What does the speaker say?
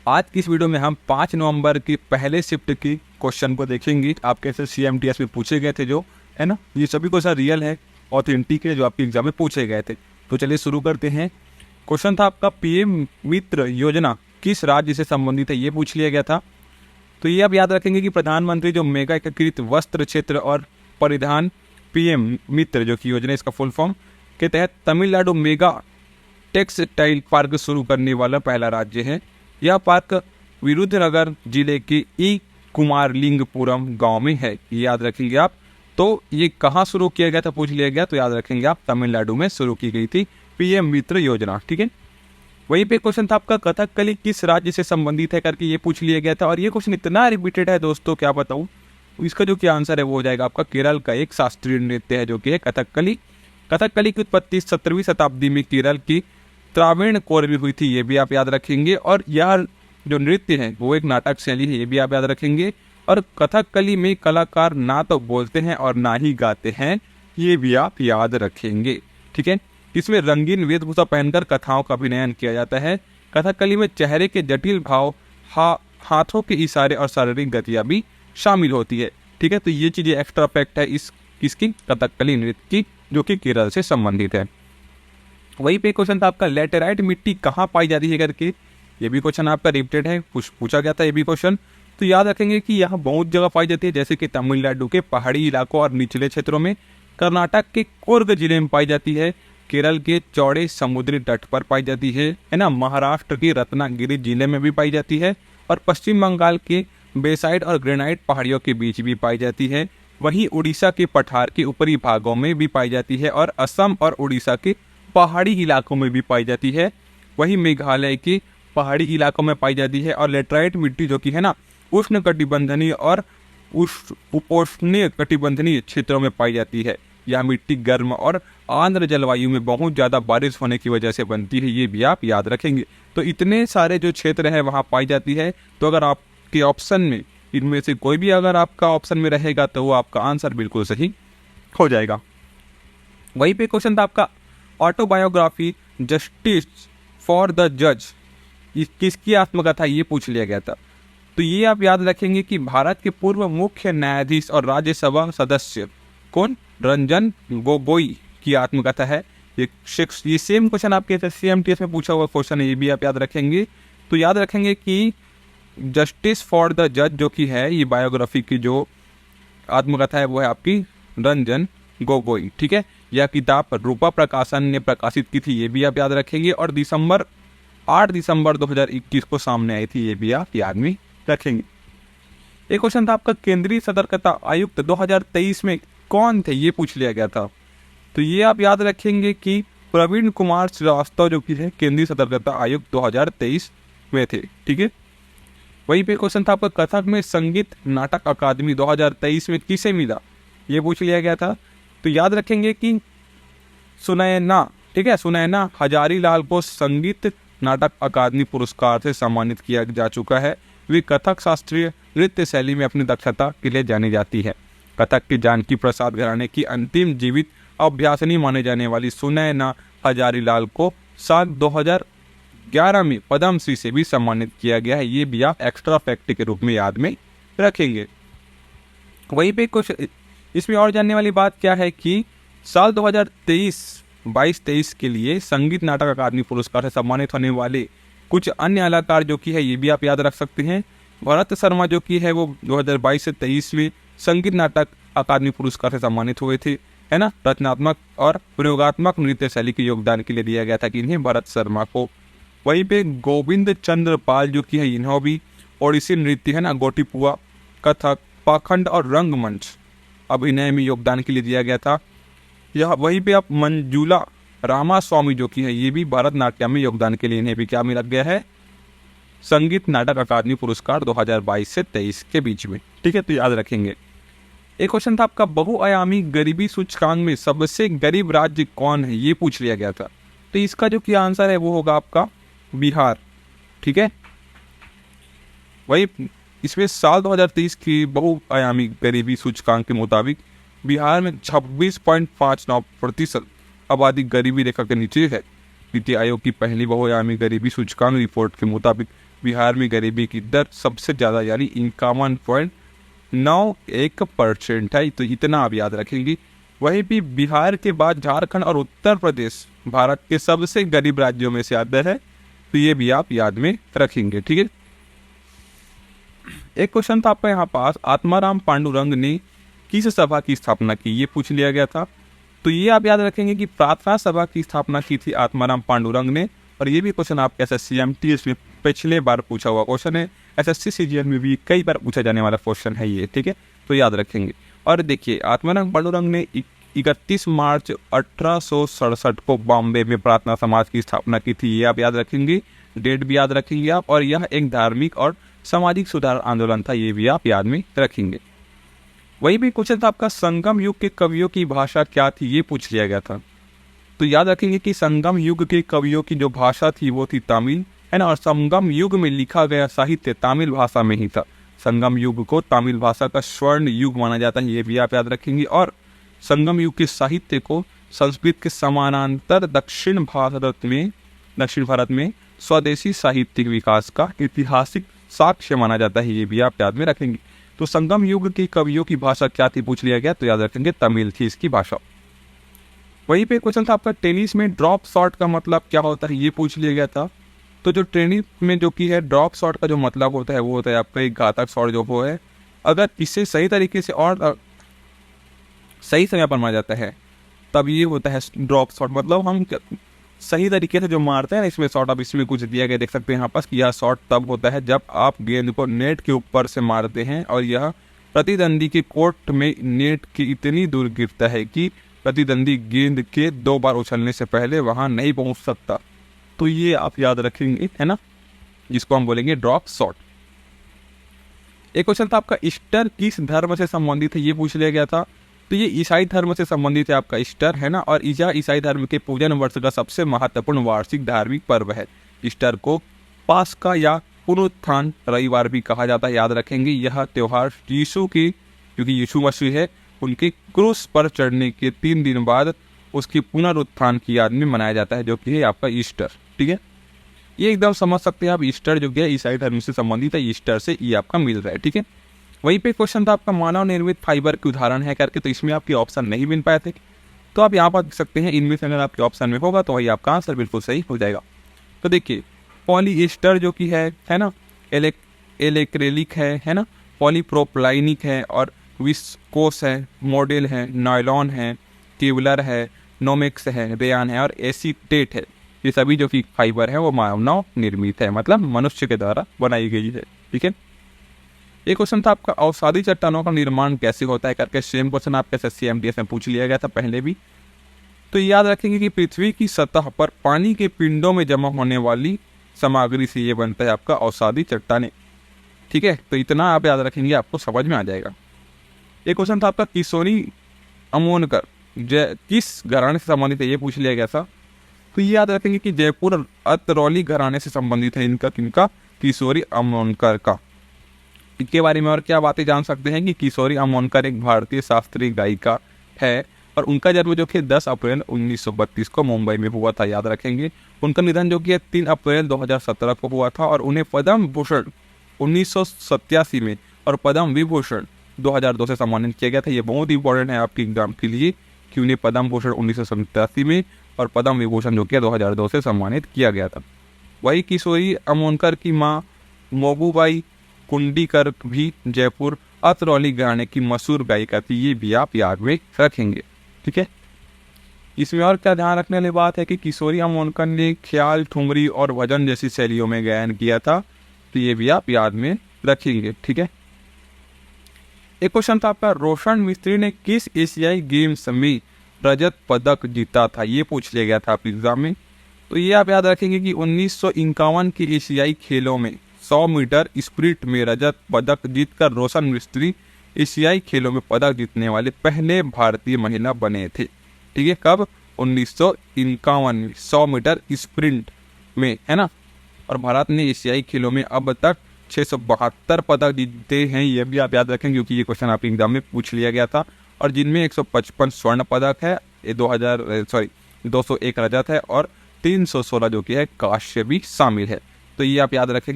आज की इस वीडियो में हम 5 नवंबर की पहले शिफ्ट की क्वेश्चन को देखेंगे। आपके ऐसे CMTS में पूछे गए थे, जो है ना, ये सभी क्वेश्चन रियल है, ऑथेंटिक है, जो आपके एग्जाम में पूछे गए थे। तो चलिए शुरू करते हैं। क्वेश्चन था आपका, PM मित्र योजना किस राज्य से संबंधित है, ये पूछ लिया गया था। तो ये आप याद रखेंगे कि प्रधानमंत्री जो मेगा एकीकृत वस्त्र क्षेत्र और परिधान PM मित्र जो कि योजना, इसका फुल फॉर्म के तहत तमिलनाडु मेगा टेक्सटाइल पार्क शुरू करने वाला पहला राज्य है। यह पार्क विरुद्धनगर जिले के ई कुमारलिंगपुरम गांव में है, ये याद रखेंगे आप। तो ये कहाँ शुरू किया गया था पूछ लिया गया, तो याद रखेंगे आप, तमिलनाडु में शुरू की गई थी PM मित्र योजना। ठीक है, वहीं पे क्वेश्चन था आपका, कथकली किस राज्य से संबंधित है करके ये पूछ लिया गया था। और ये क्वेश्चन इतना रिपीटेड है दोस्तों, क्या बताऊँ। इसका जो कि आंसर है वो हो जाएगा आपका, केरल का एक शास्त्रीय नृत्य है जो कि है कथकली। कथकली की उत्पत्ति 17वीं शताब्दी में केरल की त्रावणकोर में हुई थी, ये भी आप याद रखेंगे। और यह जो नृत्य है वो एक नाटक शैली है, ये भी आप याद रखेंगे। और कथकली में कलाकार ना तो बोलते हैं और ना ही गाते हैं, ये भी आप याद रखेंगे। ठीक है, इसमें रंगीन वेशभूषा पहनकर कथाओं का अभिनयन किया जाता है। कथकली में चेहरे के जटिल भाव, हाथों के इशारे और शारीरिक गतियाँ भी शामिल होती है। ठीक है, तो ये चीज़ें एक्स्ट्रा फैक्ट है इसकी कथकली नृत्य की, जो कि केरल से संबंधित है। वहीं पे क्वेश्चन था आपका, लेटेराइट मिट्टी कहाँ पाई जाती है करके, ये भी क्वेश्चन आपका रिपीटेड है, पूछा गया था ये भी क्वेश्चन। तो याद रखेंगे कि यहाँ बहुत जगह पाई जाती है, जैसे कि तमिलनाडु के पहाड़ी इलाकों और निचले क्षेत्रों में, कर्नाटक के कुर्ग जिले में पाई जाती है, केरल के चौड़े समुद्री तट पर पाई जाती है ना, महाराष्ट्र के रत्नागिरी जिले में भी पाई जाती है, और पश्चिम बंगाल के बेसाइड और ग्रेनाइट पहाड़ियों के बीच भी पाई जाती है। वहीं उड़ीसा के पठार के ऊपरी भागों में भी पाई जाती है, और असम और उड़ीसा के पहाड़ी इलाकों में भी पाई जाती है। वहीं मेघालय के पहाड़ी इलाकों में पाई जाती है। और लेटराइट मिट्टी जो कि है ना, उष्ण कटिबंधनीय और उपोष्णीय कटिबंधनीय क्षेत्रों में पाई जाती है। यह मिट्टी गर्म और आर्द्र जलवायु में बहुत ज़्यादा बारिश होने की वजह से बनती है, ये भी आप याद रखेंगे। तो इतने सारे जो क्षेत्र हैं वहाँ पाई जाती है। तो अगर आपके ऑप्शन में इनमें से कोई भी अगर आपका ऑप्शन में रहेगा तो वो आपका आंसर बिल्कुल सही हो जाएगा। वहीं पे क्वेश्चन था आपका, ऑटोबायोग्राफी जस्टिस फॉर द जज किसकी आत्मकथा, ये पूछ लिया गया था। तो ये आप याद रखेंगे कि भारत के पूर्व मुख्य न्यायाधीश और राज्यसभा सदस्य कौन, रंजन गोगोई की आत्मकथा है। ये सेम क्वेश्चन आपके CMTS में पूछा हुआ क्वेश्चन है, ये भी आप याद रखेंगे। तो याद रखेंगे कि जस्टिस फॉर द जज जो कि है, ये बायोग्राफी की जो आत्मकथा है वो है आपकी रंजन गोगोई। ठीक है, यह किताब रूपा प्रकाशन ने प्रकाशित की थी, ये भी आप याद रखेंगे। और 8 दिसंबर 2021 को सामने आई थी, ये भी आप याद में रखेंगे। एक क्वेश्चन था आपका, केंद्रीय सतर्कता आयुक्त 2023 में कौन थे, ये पूछ लिया गया था। तो ये आप याद रखेंगे कि प्रवीण कुमार श्रीवास्तव जो कि है केंद्रीय सतर्कता आयुक्त 2023 में थे। ठीक है, वहीं पे क्वेश्चन था आपका, कथक में संगीत नाटक अकादमी 2023 में किसे मिला, ये पूछ लिया गया था। तो याद रखेंगे कि सुनैना, ठीक है, सुनैना हजारीलाल को संगीत नाटक अकादमी पुरस्कार से सम्मानित किया जा चुका है। वे कथक शास्त्रीय नृत्य शैली में अपनी दक्षता के लिए जानी जाती है। कथक के जानकी प्रसाद घराने की अंतिम जीवित अभ्यासिनी माने जाने वाली सुनैना हजारीलाल को साल 2011 में पद्मश्री से भी सम्मानित किया गया है, ये भी आप एक्स्ट्रा फैक्ट के रूप में याद में रखेंगे। वहीं पे कुछ इसमें और जानने वाली बात क्या है कि साल 2022-23 के लिए संगीत नाटक अकादमी पुरस्कार से सम्मानित होने वाले कुछ अन्य कलाकार जो कि है, ये भी आप याद रख सकते हैं। भरत शर्मा जो कि है वो 2022 से 23 में संगीत नाटक अकादमी पुरस्कार से सम्मानित हुए थे, है ना। रचनात्मक और प्रयोगात्मक नृत्य शैली के योगदान के लिए दिया गया था कि इन्हें भरत शर्मा को। वहीं पे गोविंद चंद्र पाल जो कि है, इन्हों भी ओडिसी नृत्य है ना, गोटीपुआ, कथक, पाखंड और रंगमंच अभिनय में योगदान के लिए दिया गया था। यह वहीं पे आप मंजुला रामास्वामी जो कि है, ये भी भरतनाट्यम में योगदान के लिए इन्हें भी क्या मिला गया है, संगीत नाटक अकादमी पुरस्कार 2022 से 23 के बीच में। ठीक है, तो याद रखेंगे। एक क्वेश्चन था आपका, बहुआयामी गरीबी सूचकांक में सबसे गरीब राज्य कौन है, ये पूछ लिया गया था। तो इसका जो कि आंसर है वो होगा आपका बिहार। ठीक है, वही इसमें साल 2023 की बहुआयामी गरीबी सूचकांक के मुताबिक बिहार में 26.59% आबादी गरीबी रेखा के नीचे है। नीति आयोग की पहली बहुआयामी गरीबी सूचकांक रिपोर्ट के मुताबिक बिहार में गरीबी की दर सबसे ज़्यादा यानी 51.91% है। तो इतना आप याद रखेंगे। वहीं भी बिहार के बाद झारखंड और उत्तर प्रदेश भारत के सबसे गरीब राज्यों में से आता है। तो ये भी आप याद में रखेंगे, ठीक है। एक क्वेश्चन था आपका यहाँ पास, आत्माराम पांडुरंग ने किस सभा की स्थापना की, ये पूछ लिया गया था। तो ये आप याद रखेंगे कि प्रार्थना सभा की स्थापना की थी आत्माराम पांडुरंग ने। और ये भी क्वेश्चन आपके एसएससी एमटीएस में पिछले बार पूछा हुआ क्वेश्चन है। एसएससी सीजीएल में भी कई बार पूछा जाने वाला क्वेश्चन है ये, ठीक है। तो याद रखेंगे। और देखिए, आत्माराम पांडुरंग ने 31 मार्च 1867 को बॉम्बे में प्रार्थना समाज की स्थापना की थी। ये आप याद रखेंगे, डेट भी याद रखेंगे आप। और यह एक धार्मिक और सामाजिक सुधार आंदोलन था, ये भी आप याद में रखेंगे। वही भी क्वेश्चन था आपका, संगम युग के कवियों की भाषा क्या थी, ये पूछ लिया गया था। तो याद रखेंगे कि संगम युग के कवियों की जो भाषा थी वो थी तमिल, है ना। और संगम युग में लिखा गया साहित्य तमिल भाषा में ही था। संगम युग को तमिल भाषा का स्वर्ण युग माना जाता है, ये भी आप याद रखेंगे। और संगम युग के साहित्य को संस्कृत के समानांतर दक्षिण भारत में स्वदेशी साहित्यिक विकास का ऐतिहासिक साक्ष्य माना जाता है, ये भी आप याद में रखेंगे। तो संगम युग के कवियों की भाषा क्या थी पूछ लिया गया, तो याद रखेंगे तमिल थी इसकी भाषा। वहीं पे क्वेश्चन था आपका, टेनिस में ड्रॉप शॉट का मतलब क्या होता है, ये पूछ लिया गया था। तो जो टेनिस में जो की है ड्रॉप शॉट का जो मतलब होता है वो होता है आपका एक घातक शॉट जो वो है, अगर इसे सही तरीके से और सही समय पर मारा जाता है तब ये होता है ड्रॉप शॉट। मतलब हम सही तरीके से जो मारते हैं ना इसमें शॉट, अब इसमें कुछ दिया गया देख सकते हैं यहाँ पास कि यह शॉट तब होता है जब आप गेंद को नेट के ऊपर से मारते हैं और यह प्रतिद्वंदी के कोर्ट में नेट की इतनी दूर गिरता है कि प्रतिद्वंदी गेंद के 2 बार उछलने से पहले वहां नहीं पहुंच सकता। तो ये आप याद रखेंगे, है ना, जिसको हम बोलेंगे ड्रॉप शॉट। एक क्वेश्चन था आपका, ईस्टर किस धर्म से संबंधित है, ये पूछ लिया गया था। तो ये ईसाई धर्म से संबंधित है आपका ईस्टर, है ना। और यह ईसाई धर्म के पूजन वर्ष का सबसे महत्वपूर्ण वार्षिक धार्मिक पर्व है। ईस्टर को पास्का या पुनरुत्थान रविवार भी कहा जाता है, याद रखेंगे। यह त्यौहार यीशु की, क्योंकि यीशु मसीह है, उनके क्रूस पर चढ़ने के 3 दिन बाद उसके पुनरुत्थान की याद में मनाया जाता है, जो कि है आपका ईस्टर, ठीक है। ये एकदम समझ सकते हैं आप, ईस्टर जो कि है ईसाई धर्म से संबंधित है, ईस्टर से ये आपका मिल रहा है, ठीक है। वहीं पे क्वेश्चन था आपका, मानव निर्मित फाइबर के उदाहरण है करके। तो इसमें आपके ऑप्शन नहीं मिल पाए थे, तो आप यहाँ पर देख सकते हैं, इनमें से अगर आपके ऑप्शन में होगा तो वही आपका आंसर बिल्कुल सही हो जाएगा। तो देखिए, पॉलीएस्टर जो कि है ना, एलेक्रेलिक है ना, पॉलीप्रोपलाइनिक है, और विस्कोस है, मॉडल है, नायलॉन है, केवलर है, नोमेक्स है, रेयान है और एसीटेट है। ये सभी जो कि फाइबर है वो मानव निर्मित है, मतलब मनुष्य के द्वारा बनाई गई है, ठीक है। एक क्वेश्चन था आपका, अवसादी चट्टानों का निर्माण कैसे होता है करके। सेम क्वेश्चन आपके एसएससी एमटीएस में पूछ लिया गया था पहले भी। तो याद रखेंगे कि पृथ्वी की सतह पर पानी के पिंडों में जमा होने वाली सामग्री से ये बनता है आपका अवसादी चट्टानें, ठीक है। तो इतना आप याद रखेंगे, आपको समझ में आ जाएगा। एक क्वेश्चन था आपका, किशोरी अमोनकर किस घराने से संबंधित है, ये पूछ लिया गया था। तो ये याद रखेंगे कि जयपुर अतरौली घराने से संबंधित है किनका, किशोरी अमोनकर का। इनके बारे में और क्या बातें जान सकते हैं कि किशोरी अमोनकर एक भारतीय शास्त्रीय गायिका है और उनका जन्म जो कि 10 अप्रैल 1932 को मुंबई में हुआ था, याद रखेंगे। उनका निधन जो कि 3 अप्रैल 2017 को हुआ था और उन्हें पद्म भूषण 1987 में और पद्म विभूषण 2002 से सम्मानित किया गया था। ये बहुत इंपॉर्टेंट है आपके एग्जाम के लिए कि उन्हें पद्म भूषण 1987 में और पद्म विभूषण जो कि 2002 से सम्मानित किया गया था। वही किशोरी अमोनकर की माँ मोगूबाई कुंडीकर भी जयपुर अतरौली घराने की मशहूर गायिका थी, ये भी आप याद में रखेंगे, ठीक है। इसमें और क्या ध्यान रखने वाली बात है कि किशोरी अमोनकर ने ख्याल, ठुमरी और भजन जैसी शैलियों में गायन किया था, तो ये भी आप याद में रखेंगे, ठीक है। एक क्वेश्चन था आपका, रोशन मिस्त्री ने किस एशियाई गेम्स में रजत पदक जीता था, ये पूछ लिया गया था आप एग्जाम में। तो ये आप याद रखेंगे कि 1951 के एशियाई खेलों में 100 मीटर स्प्रिंट में रजत पदक जीतकर रोशन मिस्त्री एशियाई खेलों में पदक जीतने वाले पहले भारतीय महिला बने थे, ठीक है। कब? 1951 में 100 मीटर स्प्रिंट में, है ना। और भारत ने एशियाई खेलों में अब तक 672 पदक जीते हैं, ये भी आप याद रखें क्योंकि ये क्वेश्चन आपके एग्जाम में पूछ लिया गया था। और जिनमें 155 स्वर्ण पदक है, 201 रजत है और 316 जो कि है कांस्य भी शामिल है। तो ये आप याद रखेंगे।